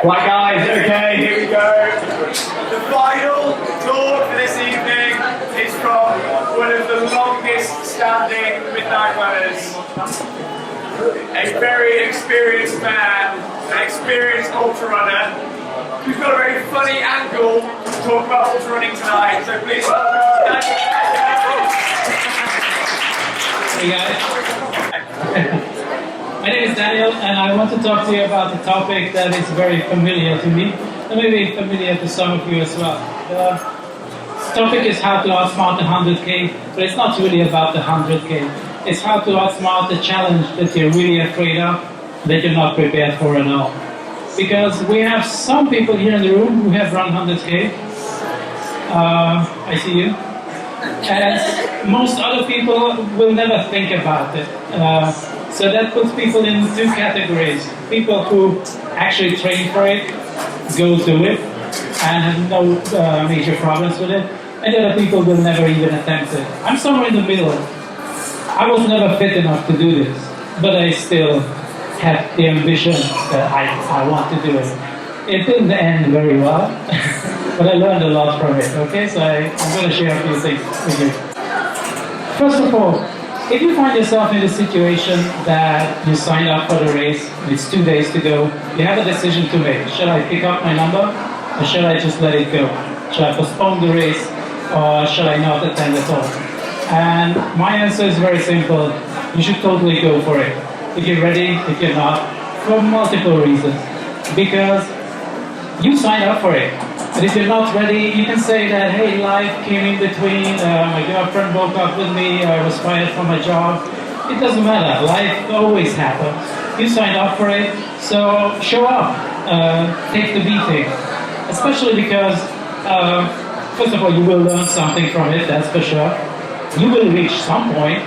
Right guys, okay, here we go. The final talk for this evening is from one of the longest standing midnight runners. A very experienced man, an experienced ultra runner, who's got a very funny angle to talk about ultra running tonight. So please welcome Hey guys. My name is Daniel, and I want to talk to you about a topic that is very familiar to me, and maybe familiar to some of you as well. The topic is how to outsmart the 100K, but it's not really about the 100K. It's how to outsmart the challenge that you're really afraid of, that you're not prepared for at all. Because we have some people here in the room who have run 100K. I see you. And most other people will never think about it. So that puts people in two categories. People who actually train for it, go do it, and have no major problems with it. And other people will never even attempt it. I'm somewhere in the middle. I was never fit enough to do this, but I still have the ambition that I want to do it. It didn't end very well, but I learned a lot from it, okay? So I'm going to share a few things with you. First of all, if you find yourself in a situation that you signed up for the race, and it's 2 days to go, you have a decision to make. Should I pick up my number, or should I just let it go? Should I postpone the race, or should I not attend at all? And my answer is very simple. You should totally go for it. If you're ready, if you're not, for multiple reasons. Because you signed up for it. And if you're not ready, you can say that, hey, life came in between, my girlfriend broke up with me, I was fired from my job. It doesn't matter, life always happens. You signed up for it, so show up, take the beating. Especially because, first of all, you will learn something from it, that's for sure. You will reach some point.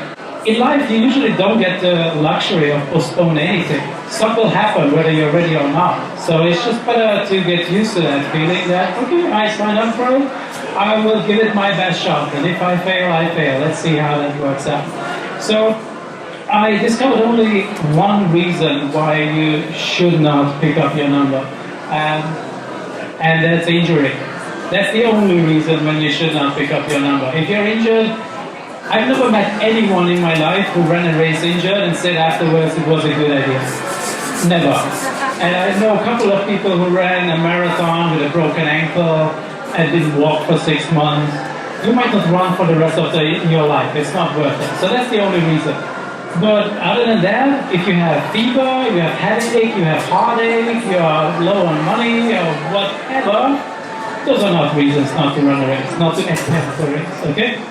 In life, you usually don't get the luxury of postponing anything. Stuff will happen whether you're ready or not. So it's just better to get used to that feeling that, okay, I signed up for it, I will give it my best shot. And if I fail, I fail. Let's see how that works out. So I discovered only one reason why you should not pick up your number. And that's injury. That's the only reason when you should not pick up your number. If you're injured, I've never met anyone in my life who ran a race injured and said afterwards it was a good idea. Never. And I know a couple of people who ran a marathon with a broken ankle and didn't walk for 6 months. You might not run for the rest of your life. It's not worth it. So that's the only reason. But other than that, if you have fever, you have headache, you have heartache, you are low on money or whatever, those are not reasons not to run a race, not to attempt a race, okay?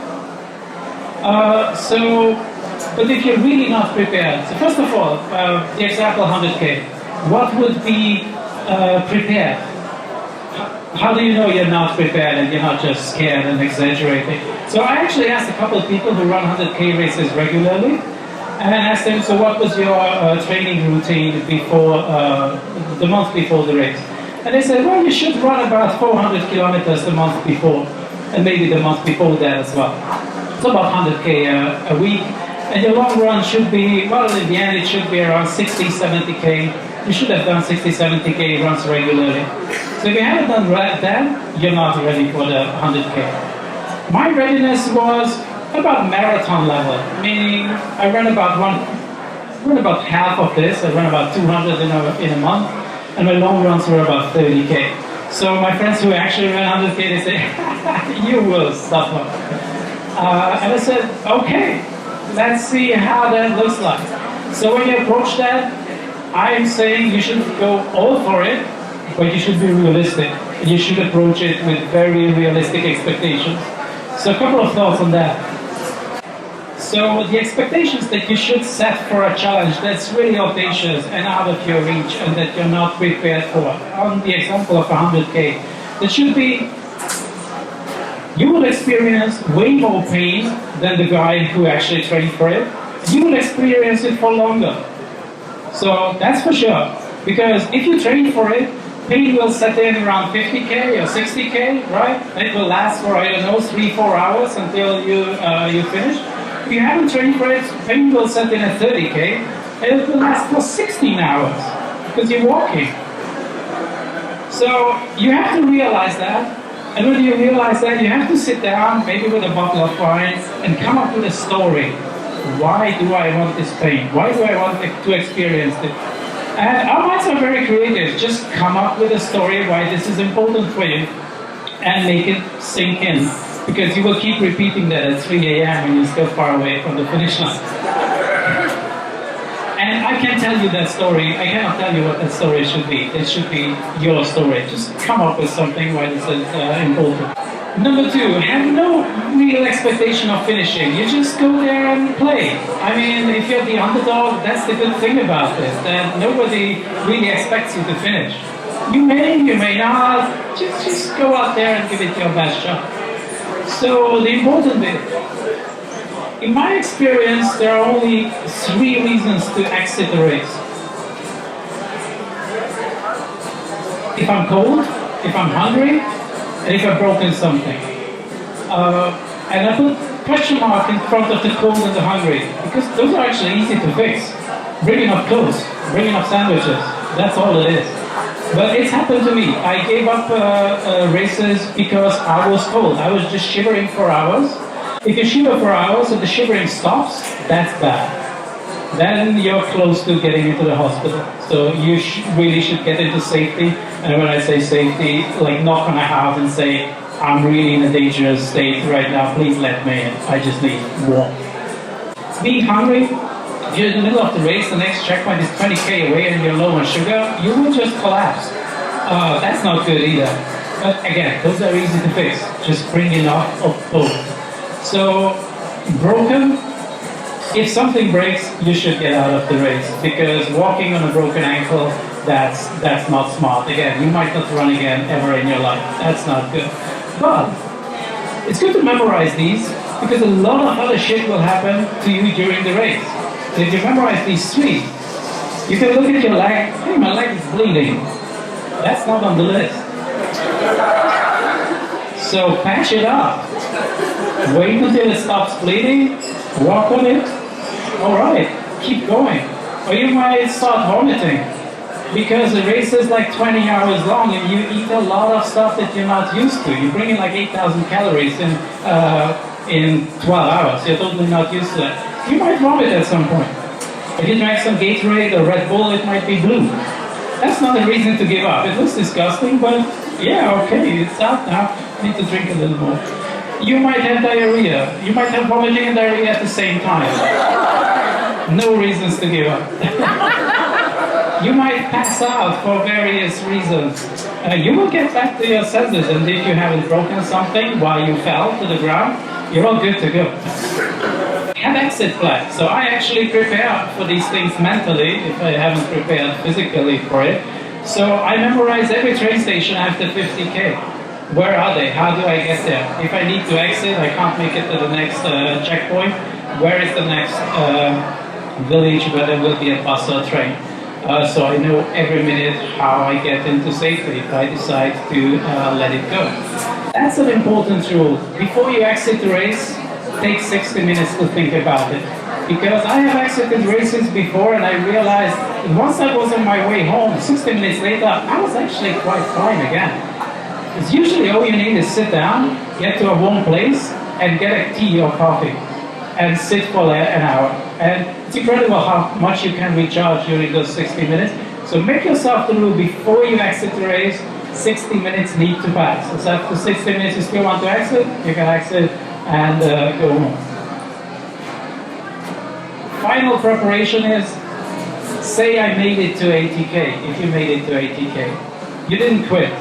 But if you're really not prepared, so first of all, the example 100K, what would be prepared? How do you know you're not prepared and you're not just scared and exaggerating? So I actually asked a couple of people who run 100K races regularly, and I asked them, so what was your training routine before, the month before the race? And they said, well, you should run about 400 kilometers the month before, and maybe the month before that as well. So about 100K a week, and your long run should be, well, in the end it should be around 60, 70K. You should have done 60, 70K runs regularly. So if you haven't done that, you're not ready for the 100K. My readiness was about marathon level, meaning I ran about half of this. I ran about 200 in a month, and my long runs were about 30K. So my friends who actually ran 100K, they say, you will suffer. And I said, okay, let's see how that looks like. So when you approach that, I'm saying you should go all for it, but you should be realistic. You should approach it with very realistic expectations. So a couple of thoughts on that. So the expectations that you should set for a challenge that's really audacious and out of your reach and that you're not prepared for. On the example of 100K, that should be, you will experience way more pain than the guy who actually trained for it. You will experience it for longer. So that's for sure. Because if you train for it, pain will set in around 50K or 60K, right? And it will last for, I don't know, 3-4 hours until you finish. If you haven't trained for it, pain will set in at 30K, and it will last for 16 hours because you're walking. So you have to realize that, and when you realize that, you have to sit down, maybe with a bottle of wine, and come up with a story. Why do I want this pain? Why do I want to experience it? And our minds are very creative. Just come up with a story why this is important for you, and make it sink in, because you will keep repeating that at 3 a.m. when you're still far away from the finish line. And I can't tell you that story. I cannot tell you what that story should be. It should be your story. Just come up with something why this is important. Number 2, have no real expectation of finishing. You just go there and play. I mean, if you're the underdog, that's the good thing about this, that nobody really expects you to finish. You may not. Just go out there and give it your best shot. So the important bit, in my experience, there are only 3 reasons to exit a race. If I'm cold, if I'm hungry, and if I've broken something. And I put question mark in front of the cold and the hungry, because those are actually easy to fix. Bring enough clothes, bring enough sandwiches, that's all it is. But it's happened to me. I gave up races because I was cold. I was just shivering for hours. If you shiver for hours and the shivering stops, that's bad. Then you're close to getting into the hospital. So you really should get into safety. And when I say safety, like knock on a house and say, I'm really in a dangerous state right now, please let me in. I just need warmth. Being hungry, if you're in the middle of the race, the next checkpoint is 20k away and you're low on sugar, you will just collapse. That's not good either. But again, those are easy to fix. Just bring enough of both. So, broken, if something breaks, you should get out of the race, because walking on a broken ankle, that's not smart. Again, you might not run again ever in your life. That's not good. But it's good to memorize these, because a lot of other shit will happen to you during the race. So if you memorize these 3, you can look at your leg, hey, my leg is bleeding. That's not on the list. So patch it up. Wait until it stops bleeding, walk on it. Alright, keep going. Or you might start vomiting, because the race is like 20 hours long and you eat a lot of stuff that you're not used to. You bring in like 8,000 calories in 12 hours. You're totally not used to that. You might vomit at some point. If you drink some Gatorade or Red Bull, it might be blue. That's not a reason to give up. It looks disgusting, but yeah, okay, it's out now. I need to drink a little more. You might have diarrhea. You might have vomiting and diarrhea at the same time. No reasons to give up. You might pass out for various reasons. You will get back to your senses, and if you haven't broken something while you fell to the ground, you're all good to go. Have exit plans. So I actually prepare for these things mentally, if I haven't prepared physically for it. So I memorize every train station after 50k. Where are they? How do I get there? If I need to exit, I can't make it to the next checkpoint. Where is the next village where there will be a bus or train? So I know every minute how I get into safety if I decide to let it go. That's an important rule. Before you exit the race, take 60 minutes to think about it. Because I have exited races before and I realized once I was on my way home, 60 minutes later, I was actually quite fine again. Because usually all you need is sit down, get to a warm place, and get a tea or coffee, and sit for an hour. And it's incredible how much you can recharge during those 60 minutes. So make yourself the rule before you exit the race, 60 minutes need to pass. So after 60 minutes you still want to exit, you can exit and go home. Final preparation is, say I made it to 80k, if you made it to 80k. You didn't quit.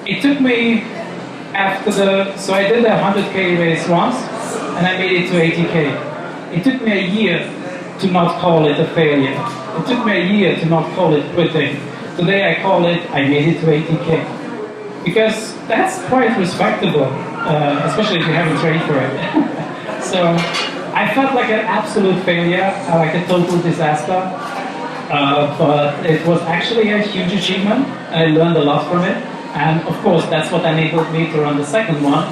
It took me so I did a 100k race once, and I made it to 80k. It took me a year to not call it a failure. It took me a year to not call it quitting. Today I call it, I made it to 80k. Because that's quite respectable, especially if you haven't trained for it. So I felt like an absolute failure, like a total disaster. But it was actually a huge achievement, and I learned a lot from it. And of course, that's what enabled me to run the second one,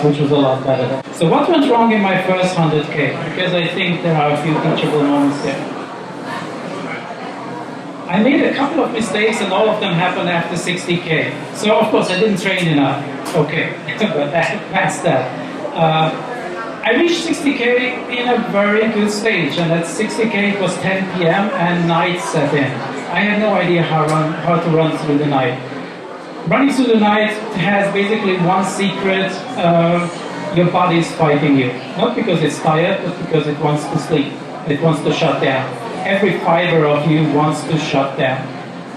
which was a lot better. So what went wrong in my first 100k? Because I think there are a few teachable moments here. I made a couple of mistakes and all of them happened after 60K. So of course I didn't train enough. Okay, but past that. I reached 60K in a very good stage, and at 60K it was 10 p.m. and night set in. I had no idea how to run through the night. Running through the night has basically one secret: your body is fighting you. Not because it's tired, but because it wants to sleep. It wants to shut down. Every fiber of you wants to shut down.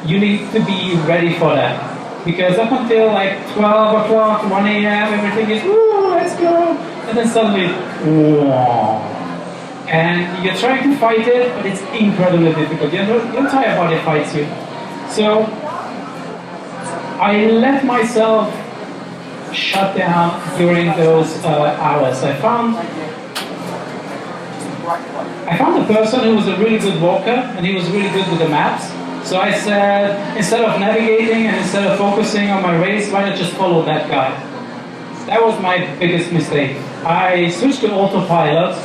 You need to be ready for that. Because up until like 12 o'clock, 1 a.m., everything is, ooh, let's go. And then suddenly, whoa. And you're trying to fight it, but it's incredibly difficult. Your entire body fights you. So I let myself shut down during those hours. I found a person who was a really good walker, and he was really good with the maps. So I said, instead of navigating and instead of focusing on my race, why not just follow that guy? That was my biggest mistake. I switched to autopilot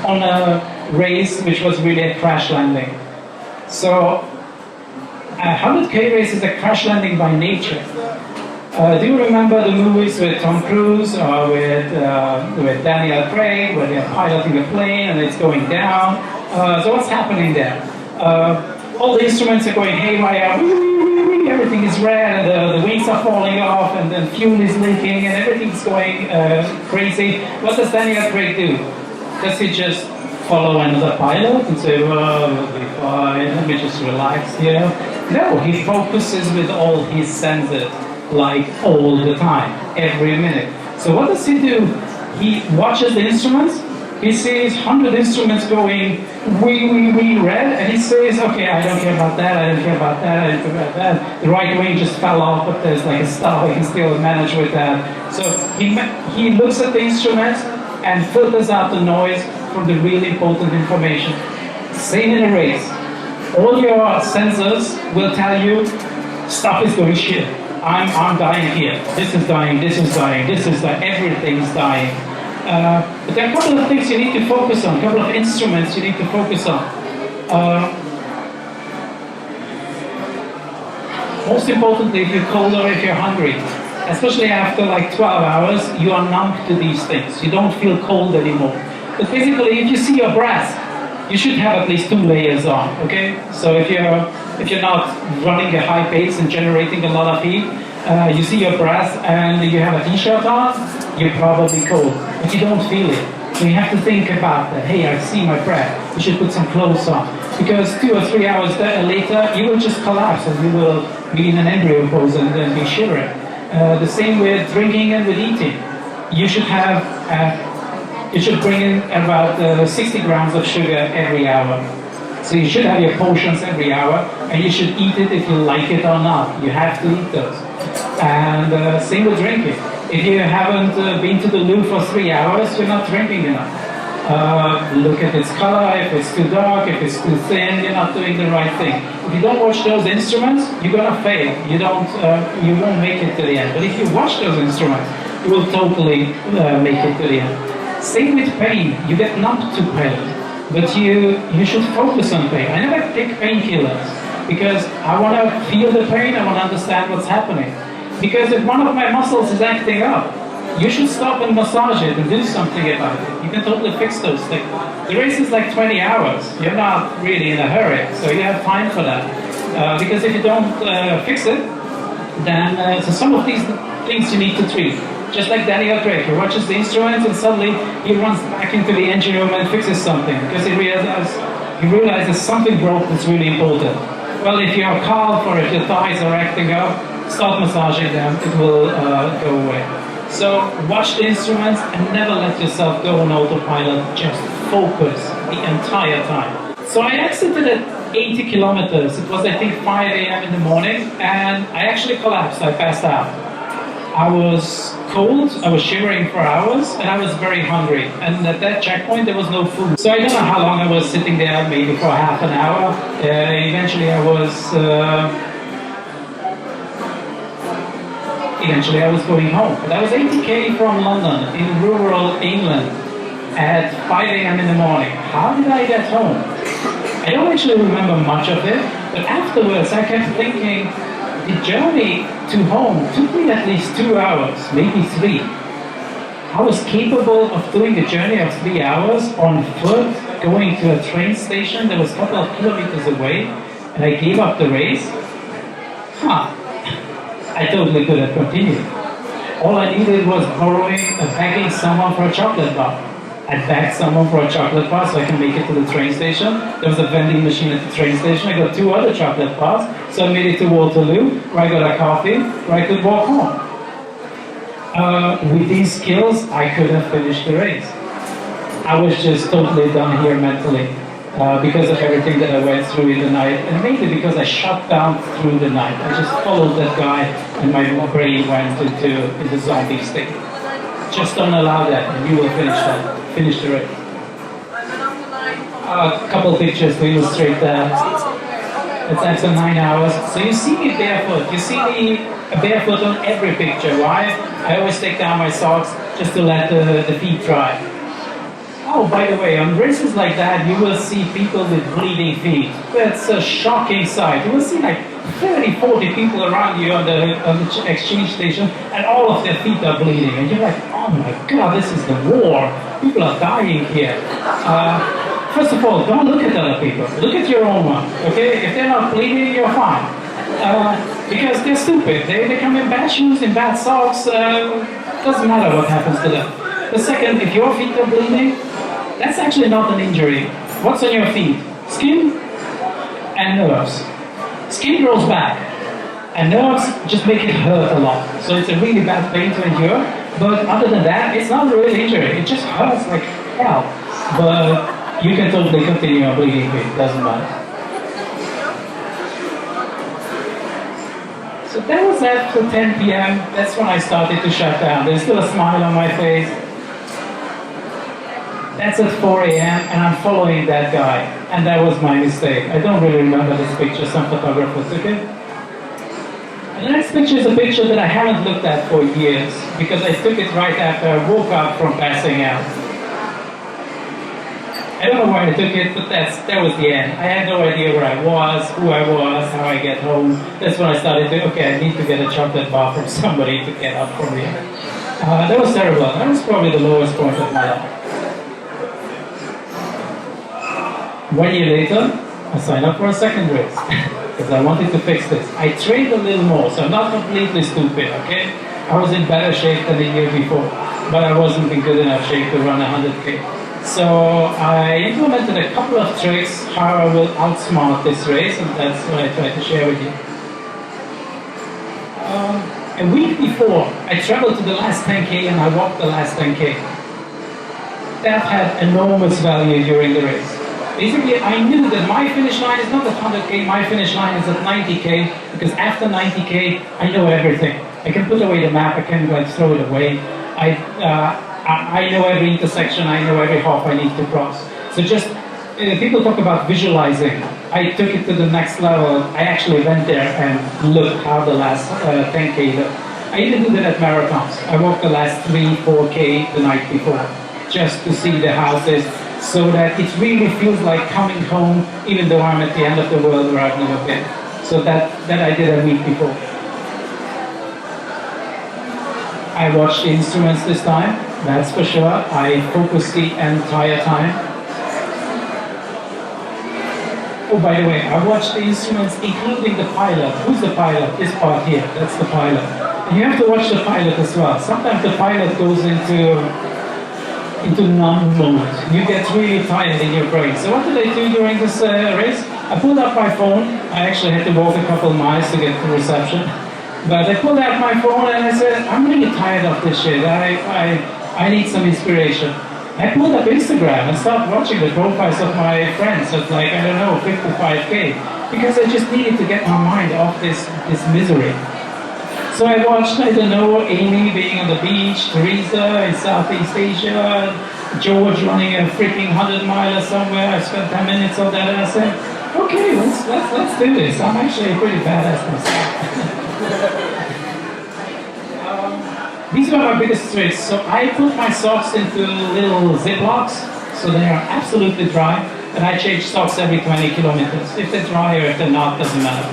on a race which was really a crash landing. So a 100K race is a crash landing by nature. Do you remember the movies with Tom Cruise or with Daniel Craig, where they're piloting a plane and it's going down? So what's happening there? All the instruments are going haywire, everything is red, and the wings are falling off, and then fuel is leaking, and everything's going crazy. What does Daniel Craig do? Does he just follow another pilot and say, well, we'll be fine, let me just relax here? No, he focuses with all his senses, like all the time, every minute. So what does he do? He watches the instruments. He sees 100 instruments going wee red, and he says, okay, I don't care about that, I don't care about that, I don't care about that. The right wing just fell off, but there's like a star, he can still manage with that. So he looks at the instruments and filters out the noise from the really important information. Same in a race. All your sensors will tell you, stuff is going shit. I'm dying here. This is dying, this is dying, this is dying, everything's dying. But there are a couple of things you need to focus on, a couple of instruments you need to focus on. Most importantly, if you're cold or if you're hungry, especially after like 12 hours, you are numb to these things. You don't feel cold anymore. But basically, if you see your breath, you should have at least 2 layers on, okay? So if you're not running a high pace and generating a lot of heat, you see your breath and you have a t-shirt on, you're probably cold, but you don't feel it. So you have to think about that. Hey, I see my breath. You should put some clothes on. Because 2 or 3 hours later, you will just collapse and you will be in an embryo pose and then be shivering. The same with drinking and with eating. You should have, you should bring in about 60 grams of sugar every hour. So you should have your portions every hour, and you should eat it if you like it or not. You have to eat those. And same with drinking. If you haven't been to the loo for 3 hours, you're not drinking enough. Look at its color, if it's too dark, if it's too thin, you're not doing the right thing. If you don't watch those instruments, you're gonna fail. You won't make it to the end. But if you watch those instruments, you will totally make it to the end. Same with pain. You get numb to pain, but you should focus on pain. I never take painkillers because I want to feel the pain. I want to understand what's happening. Because if one of my muscles is acting up, you should stop and massage it and do something about it. You can totally fix those things. The race is like 20 hours. You're not really in a hurry, so you have time for that. Because if you don't fix it, then so some of these things you need to treat. Just like Daniel Craig, he watches the instruments and suddenly he runs back into the engine room and fixes something because he realizes something broke that's really important. Well, if you're calf or if your thighs are acting up, start massaging them, it will go away. So watch the instruments and never let yourself go on autopilot, just focus the entire time. So I exited at 80 kilometers, it was I think 5 a.m. in the morning, and I actually collapsed, I passed out. I was cold, I was shivering for hours, and I was very hungry. And at that checkpoint, there was no food. So I don't know how long I was sitting there, maybe for half an hour. Eventually I was going home. But I was 80k from London, in rural England, at 5 a.m. in the morning. How did I get home? I don't actually remember much of it, But afterwards, I kept thinking, the journey to home took me at least 2 hours, maybe 3. I was capable of doing a journey of 3 hours on foot, going to a train station that was a couple of kilometers away, and I gave up the race. I totally could have continued. All I needed was begging someone for a chocolate bar. I begged someone for a chocolate bar so I can make it to the train station. There was a vending machine at the train station. I got 2 other chocolate bars, so I made it to Waterloo, where I got a coffee, where I could walk home. With these skills, I could have finished the race. I was just totally done here mentally because of everything that I went through in the night, and mainly because I shut down through the night. I just followed that guy, and my brain went into zombie state. Just don't allow that, and you will finish the race. A couple pictures to illustrate that. It's after 9 hours. So you see me barefoot. You see me barefoot on every picture. Why? I always take down my socks just to let the feet dry. Oh, by the way, on races like that, you will see people with bleeding feet. That's a shocking sight. You will see like 30, 40 people around you on the exchange station, and all of their feet are bleeding. And you're like, oh my God, this is the war. People are dying here. First of all, don't look at other people. Look at your own one, okay? If they're not bleeding, you're fine. Because they're stupid. They come in bad shoes, in bad socks. Doesn't matter what happens to them. The second, if your feet are bleeding, that's actually not an injury. What's on your feet? Skin and nerves. Skin grows back, and nerves just make it hurt a lot. So it's a really bad pain to endure. But other than that, it's not a real injury. It just hurts like hell. But you can totally continue on bleeding feet. Doesn't matter. So that was after 10 p.m. That's when I started to shut down. There's still a smile on my face. That's at 4 a.m. and I'm following that guy. And that was my mistake. I don't really remember this picture. Some photographer took it. And the next picture is a picture that I haven't looked at for years because I took it right after I woke up from passing out. I don't know why I took it, but that was the end. I had no idea where I was, who I was, how I get home. That's when I started to, okay, I need to get a chocolate bar from somebody to get up from here. That was terrible. That was probably the lowest point of my life. 1 year later, I signed up for a second race because I wanted to fix this. I trained a little more, so I'm not completely stupid, okay? I was in better shape than the year before, but I wasn't in good enough shape to run 100K. So I implemented a couple of tricks how I will outsmart this race, and that's what I tried to share with you. A week before, I traveled to the last 10K and I walked the last 10K. That had enormous value during the race. Basically, I knew that my finish line is not at 100K, my finish line is at 90K, because after 90K, I know everything. I can put away the map, I can like throw it away. I know every intersection, I know every hop I need to cross. So just, people talk about visualizing. I took it to the next level. I actually went there and looked how the last 10K looked. I even do that at marathons. I walked the last 3, 4K the night before, just to see the houses, so that it really feels like coming home, even though I'm at the end of the world where I've never been. So that I did a week before. I watched the instruments this time, that's for sure. I focused the entire time. Oh, by the way, I watched the instruments, including the pilot. Who's the pilot? This part here, that's the pilot. And you have to watch the pilot as well. Sometimes the pilot goes into numb mode. You get really tired in your brain. So what did I do during this race? I pulled out my phone. I actually had to walk a couple miles to get the reception. But I pulled out my phone and I said, I'm really tired of this shit. I need some inspiration. I pulled up Instagram and started watching the profiles of my friends at like, I don't know, 55K. Because I just needed to get my mind off this misery. So I watched, I don't know, Amy being on the beach, Teresa in Southeast Asia, George running a freaking 100-miler somewhere. I spent 10 minutes on that and I said, okay, let's do this. I'm actually a pretty badass myself. These were my biggest tricks. So I put my socks into little Ziplocs, so they are absolutely dry. and I change socks every 20 kilometers. If they're dry or if they're not, doesn't matter.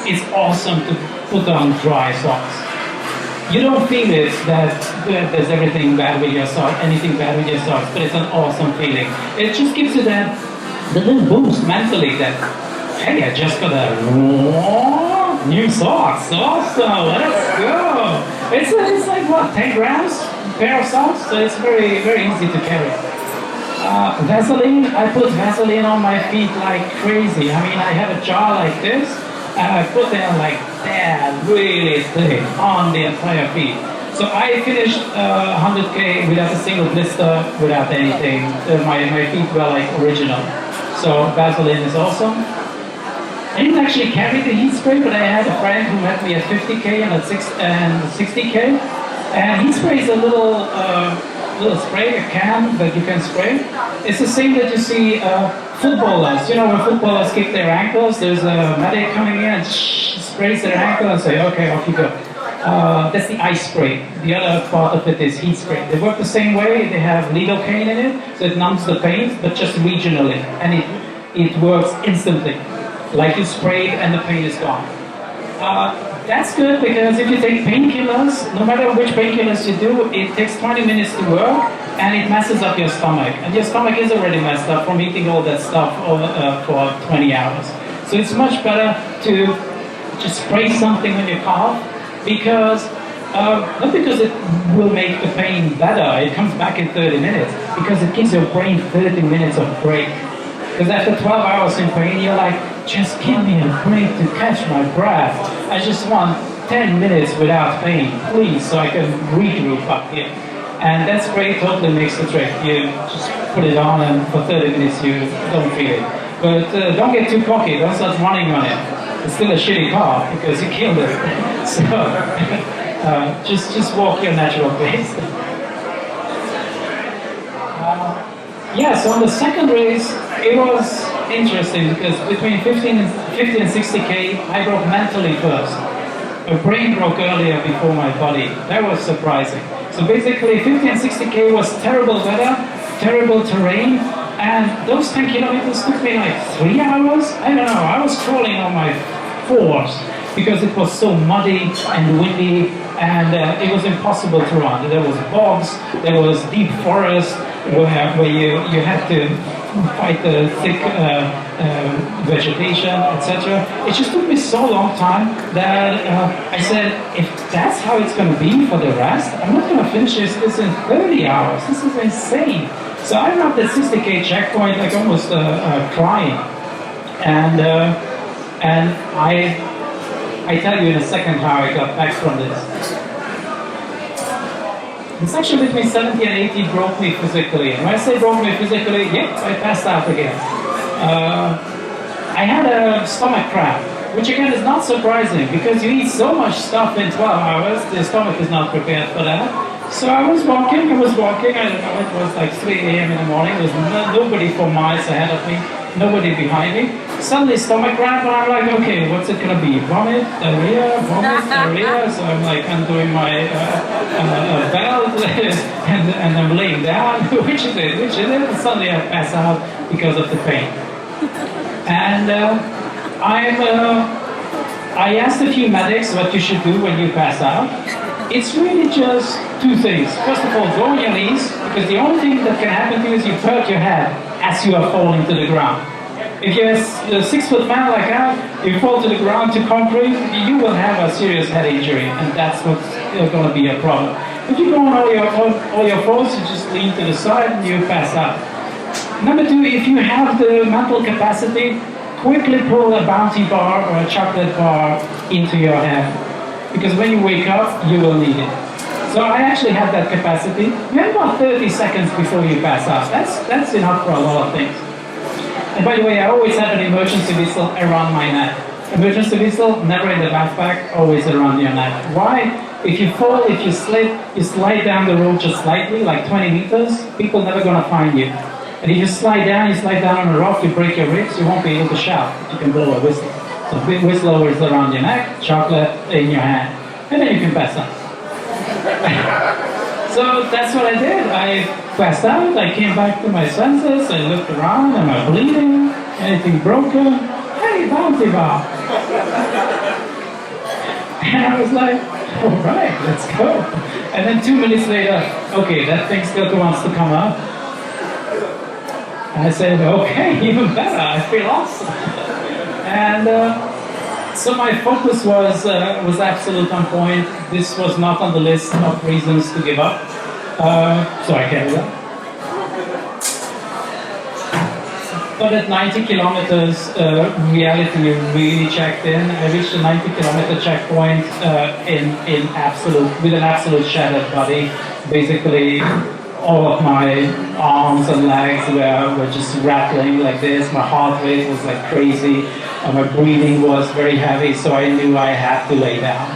It's awesome to put on dry socks. You don't feel it that there's everything bad with your socks, anything bad with your socks, but it's an awesome feeling. It just gives you the little boost mentally that, hey, I just got a new socks, awesome, let's go. It's like what, 10 grams pair of socks, so it's very, very easy to carry. Vaseline, I put Vaseline on my feet like crazy. I mean, I have a jar like this, and I put it on like that, really thick, on the entire feet. So I finished 100K without a single blister, without anything. My feet were like original. So Vaseline is awesome. I didn't actually carry the heat spray, but I had a friend who met me at 50K and at 60K. And heat spray is a little spray, a can that you can spray. It's the same that you see footballers. You know, when footballers kick their ankles, there's a medic coming in and sprays their ankle and say, okay, off you go. That's the ice spray. The other part of it is heat spray. They work the same way. They have lidocaine in it, so it numbs the pain, but just regionally. And it works instantly. Like you sprayed and the pain is gone. That's good because if you take painkillers, no matter which painkillers you do, it takes 20 minutes to work and it messes up your stomach. And your stomach is already messed up from eating all that stuff for 20 hours. So it's much better to just spray something on your calf because, not because it will make the pain better, it comes back in 30 minutes, because it gives your brain 30 minutes of break. Because after 12 hours in pain, you're like, just give me a break to catch my breath. I just want 10 minutes without pain, please, so I can regroup up here. And that spray totally makes the trick. You just put it on and for 30 minutes you don't feel it. But don't get too cocky, don't start running on it. It's still a shitty car because you killed it. So just walk your natural pace. Yeah, so on the second race, it was interesting because between 50 and 60K, I broke mentally first. My brain broke earlier before my body. That was surprising. So basically, 50 and 60K was terrible weather, terrible terrain, and those 10 kilometers took me like 3 hours. I don't know, I was crawling on my fours because it was so muddy and windy, and it was impossible to run. There was bogs, there was deep forest, where you had to fight the thick vegetation, etc. It just took me so long time that I said, if that's how it's going to be for the rest, I'm not going to finish this in 30 hours. This is insane. So I'm at the 60K checkpoint, like almost crying. And I tell you in a second how I got back from this. The section between 70 and 80 broke me physically. And when I say broke me physically, yep, I passed out again. I had a stomach cramp, which again is not surprising because you eat so much stuff in 12 hours, the stomach is not prepared for that. So I was walking, I don't know, it was like 3 a.m. in the morning, there was nobody for miles ahead of me, nobody behind me. Suddenly stomach cramp, and I'm like, okay, what's it gonna be? Vomit, diarrhea, so I'm like undoing my belt and I'm laying down, which is it? And suddenly I pass out because of the pain. And I asked a few medics what you should do when you pass out. It's really just two things. First of all, go on your knees, because the only thing that can happen to you is you hurt your head as you are falling to the ground. If you're a 6-foot man like that, you fall to the ground to concrete, you will have a serious head injury, and that's what's going to be a problem. If you go on all your fours, you just lean to the side and you pass out. Number two, if you have the mental capacity, quickly pull a bounty bar or a chocolate bar into your hand. Because when you wake up, you will need it. So I actually had that capacity. You have about 30 seconds before you pass out. That's enough for a lot of things. And by the way, I always have an emergency whistle around my neck. Emergency whistle, never in the backpack, always around your neck. Why? If you fall, if you slip, you slide down the road just slightly, like 20 meters, people never gonna find you. And if you slide down on a rock, you break your ribs, you won't be able to shout. You can blow a whistle. So big whistle always around your neck, chocolate in your hand, and then you can pass out. So that's what I did. I passed out, I came back to my senses, I looked around, am I bleeding? Anything broken? Hey, bounty bar! And I was like, all right, let's go. And then 2 minutes later, okay, that thing still wants to come up. And I said, okay, even better, I feel awesome. And so my focus was absolute on point. This was not on the list of reasons to give up. So I carried on. But at 90 kilometers, reality really checked in. I reached a 90-kilometer checkpoint with an absolute shattered body. Basically, all of my arms and legs were just rattling like this. My heart rate was like crazy. My breathing was very heavy, so I knew I had to lay down.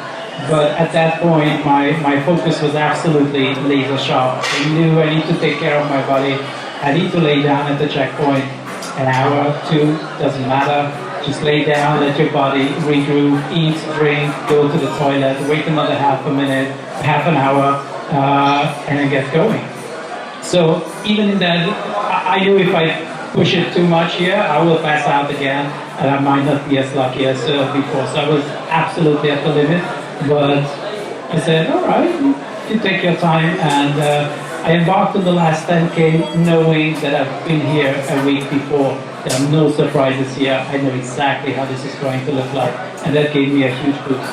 But at that point, my focus was absolutely laser sharp. I knew I need to take care of my body. I need to lay down at the checkpoint. An hour, 2, doesn't matter. Just lay down, let your body regroup, eat, drink, go to the toilet, wait another half an hour, and then get going. So even in that, I knew if I push it too much here, I will pass out again, and I might not be as lucky as before. So I was absolutely at the limit, but I said, all right, you take your time, and I embarked on the last 10K knowing that I've been here a week before. There are no surprises here. I know exactly how this is going to look like, and that gave me a huge boost.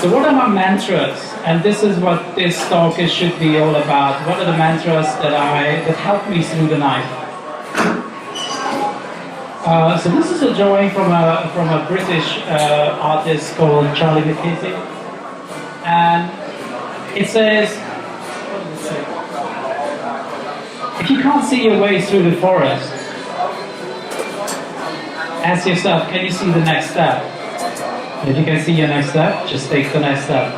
So what are my mantras? And this is what this talk should be all about. What are the mantras that help me through the night? So this is a drawing from a British artist called Charlie McKenzie, and it says, if you can't see your way through the forest, ask yourself, can you see the next step? If you can see your next step, just take the next step.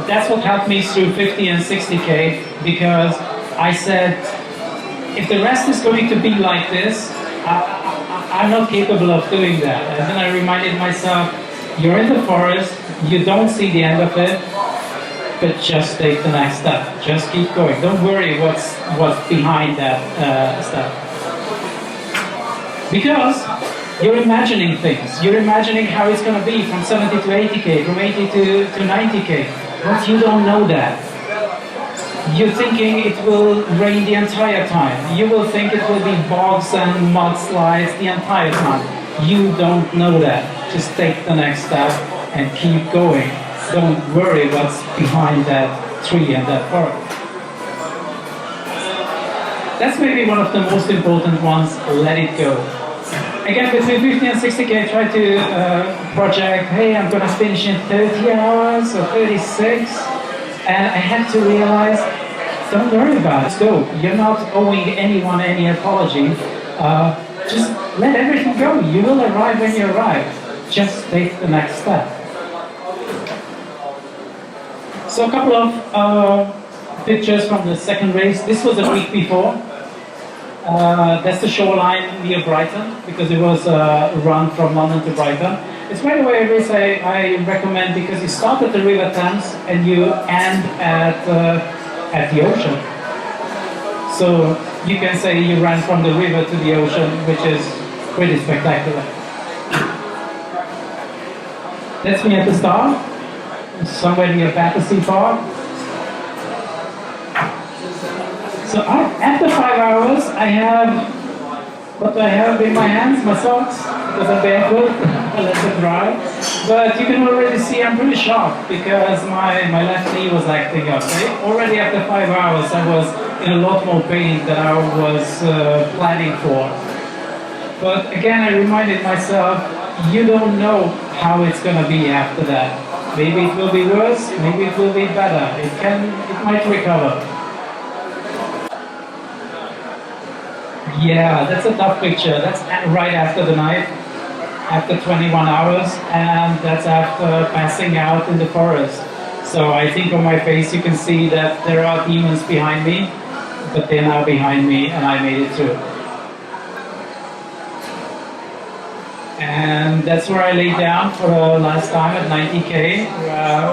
That's what helped me through 50 and 60K, because I said, if the rest is going to be like this, I'm not capable of doing that. And then I reminded myself, you're in the forest, you don't see the end of it, but just take the next step. Just keep going. Don't worry what's behind that step. Because you're imagining things. You're imagining how it's going to be from 70 to 80K, from 80 to 90K. But you don't know that. You're thinking it will rain the entire time. You will think it will be bogs and mudslides the entire time. You don't know that. Just take the next step and keep going. Don't worry what's behind that tree and that forest. That's maybe one of the most important ones, let it go. Again, between 50 and 60K, I try to project, hey, I'm going to finish in 30 hours or 36. And I had to realize, don't worry about it, go. You're not owing anyone any apology. Just let everything go. You will arrive when you arrive. Just take the next step. So a couple of pictures from the second race. This was a week before. That's the shoreline near Brighton, because it was a run from London to Brighton. It's right away a race I recommend, because you start at the River Thames and you end at the ocean. So you can say you ran from the river to the ocean, which is pretty spectacular. That's me at the start, somewhere near Battersea Park. So after 5 hours, I have what I have in my hands, my socks, because I'm barefoot, I let them dry. But you can already see I'm pretty shocked, because my left knee was acting up. Already after 5 hours, I was in a lot more pain than I was planning for. But again, I reminded myself, you don't know how it's going to be after that. Maybe it will be worse, maybe it will be better. It might recover. Yeah, that's a tough picture. That's right after the night, after 21 hours, and that's after passing out in the forest. So I think on my face you can see that there are demons behind me, but they're now behind me and I made it through. And that's where I laid down for the last time at 90k,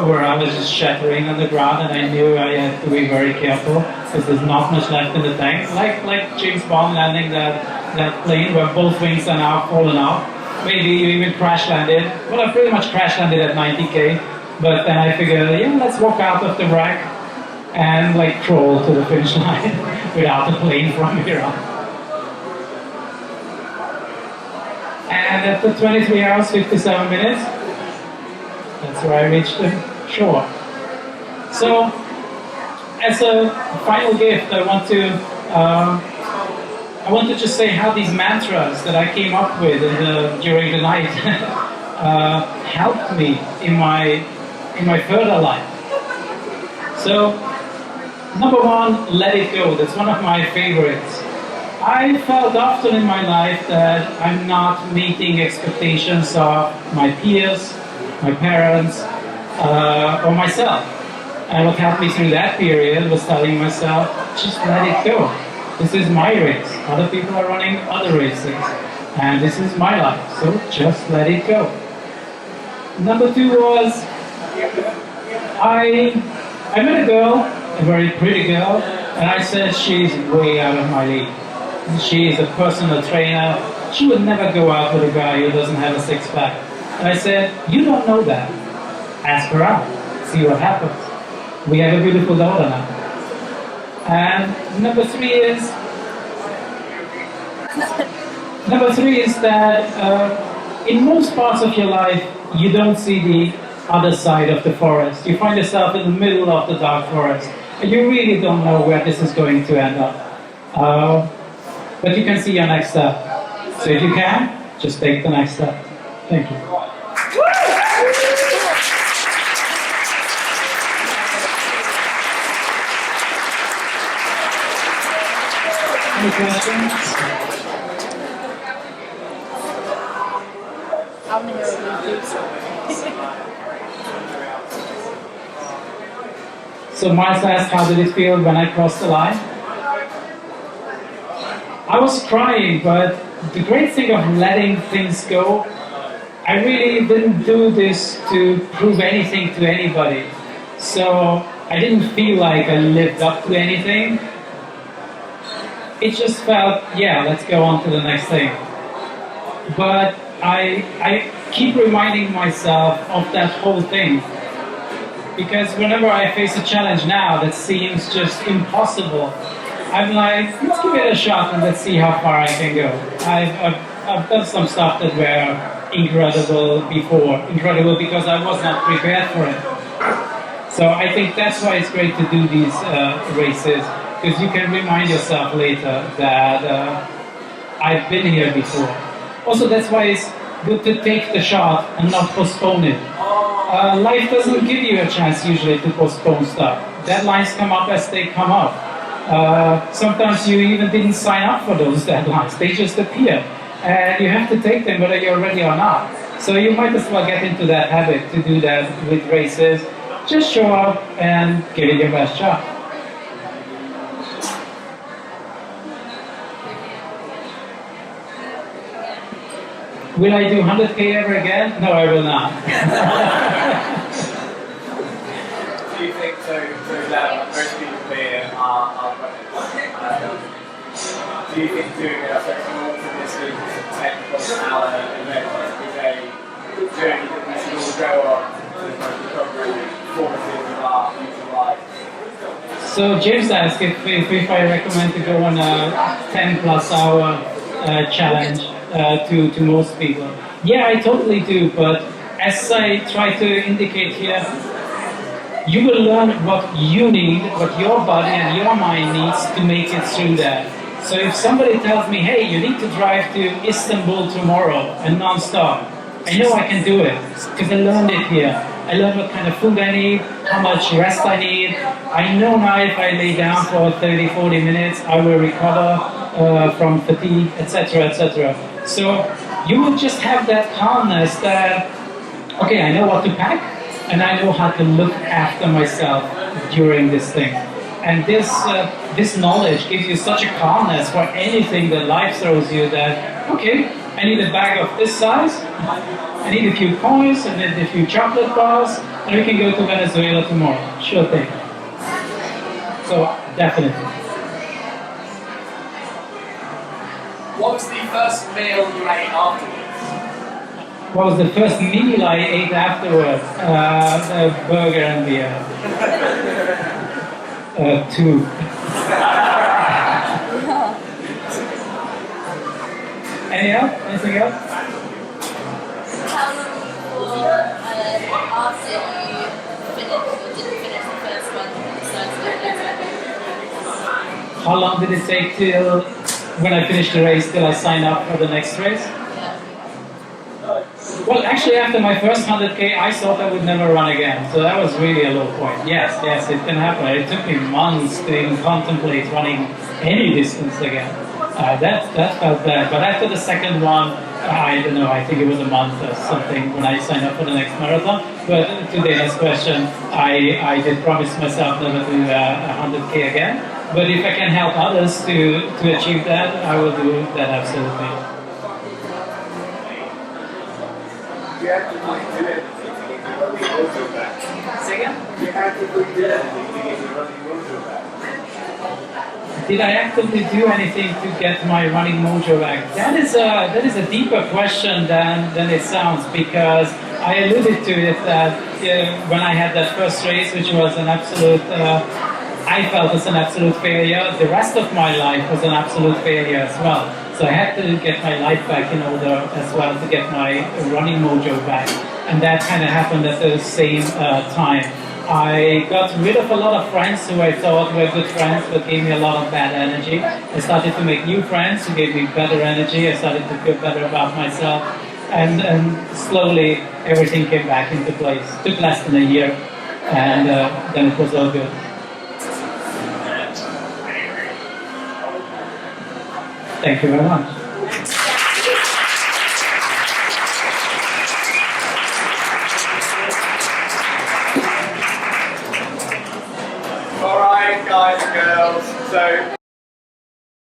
where I was just shattering on the ground, and I knew I had to be very careful because there's not much left in the tank. Like James Bond landing that plane where both wings are now fallen off. Maybe you even crash landed. Well, I pretty much crash landed at 90k, but then I figured, yeah, let's walk out of the wreck and like crawl to the finish line without the plane from here on. And after 23 hours, 57 minutes, that's where I reached the shore. So, as a final gift, I want to just say how these mantras that I came up with during the night helped me in my further life. So, number one, let it go. That's one of my favorites. I felt often in my life that I'm not meeting expectations of my peers, my parents, or myself. And what helped me through that period was telling myself, just let it go. This is my race. Other people are running other races. And this is my life, so just let it go. Number two was, I met a girl, a very pretty girl, and I said she's way out of my league. She is a personal trainer. She would never go out with a guy who doesn't have a six-pack. And I said, you don't know that. Ask her out. See what happens. We have a beautiful daughter now. And number three is that in most parts of your life, you don't see the other side of the forest. You find yourself in the middle of the dark forest. And you really don't know where this is going to end up. But you can see your next step. So if you can, just take the next step. Thank you. Any questions? How many are you? So Miles asked, how did it feel when I crossed the line? I was crying, but the great thing of letting things go, I really didn't do this to prove anything to anybody. So I didn't feel like I lived up to anything. It just felt, yeah, let's go on to the next thing. But I keep reminding myself of that whole thing. Because whenever I face a challenge now that seems just impossible, I'm like, let's give it a shot and let's see how far I can go. I've done some stuff that were incredible before. Incredible because I was not prepared for it. So I think that's why it's great to do these races, because you can remind yourself later that I've been here before. Also, that's why it's good to take the shot and not postpone it. Life doesn't give you a chance usually to postpone stuff. Deadlines come up as they come up. Sometimes you even didn't sign up for those deadlines. They just appear. And you have to take them whether you're ready or not. So you might as well get into that habit to do that with races. Just show up and give it your best shot. Will I do 100K ever again? No, I will not. Do you think so? Most people here are runners. Do you think doing it as a ultra-distance 10+ hour event is a journey that we should all go on to become really formative of our future life? So James asked if I recommend to go on a 10+ hour challenge to most people. Yeah, I totally do, but as I try to indicate here, you will learn what you need, what your body and your mind needs to make it through that. So if somebody tells me, hey, you need to drive to Istanbul tomorrow and non-stop, I know I can do it, because I learned it here. I learned what kind of food I need, how much rest I need. I know now if I lay down for 30, 40 minutes, I will recover from fatigue, etc., etc. So you will just have that calmness that, okay, I know what to pack, and I know how to look after myself during this thing. And this knowledge gives you such a calmness for anything that life throws you that, okay, I need a bag of this size, I need a few coins, and then a few chocolate bars, and we can go to Venezuela tomorrow. Sure thing. So, definitely. What was the first meal you ate afterwards? What was the first meal I ate afterwards? A burger and beer. Two. Anything else? How long before after you finished or didn't finish the first one, you decided to do the next one? How long did it take till when I finished the race till I signed up for the next race? Yeah. Well, actually, after my first 100K, I thought I would never run again. So that was really a low point. Yes, it can happen. It took me months to even contemplate running any distance again. That felt bad. But after the second one, I don't know, I think it was a month or something when I signed up for the next marathon. But to Dana's question, I did promise myself never to do 100K again. But if I can help others to achieve that, I will do that absolutely. You actively did anything to get your running mojo back? Say again? You actively did anything to get your running mojo back? Did I actively do anything to get my running mojo back? That is a deeper question than it sounds, because I alluded to it that when I had that first race, which was an absolute, I felt as an absolute failure. The rest of my life was an absolute failure as well. So I had to get my life back in order as well to get my running mojo back. And that kind of happened at the same time. I got rid of a lot of friends who I thought were good friends but gave me a lot of bad energy. I started to make new friends who gave me better energy. I started to feel better about myself. And slowly everything came back into place. It took less than a year, and then it was all good. Thank you very much. Alright guys and girls, so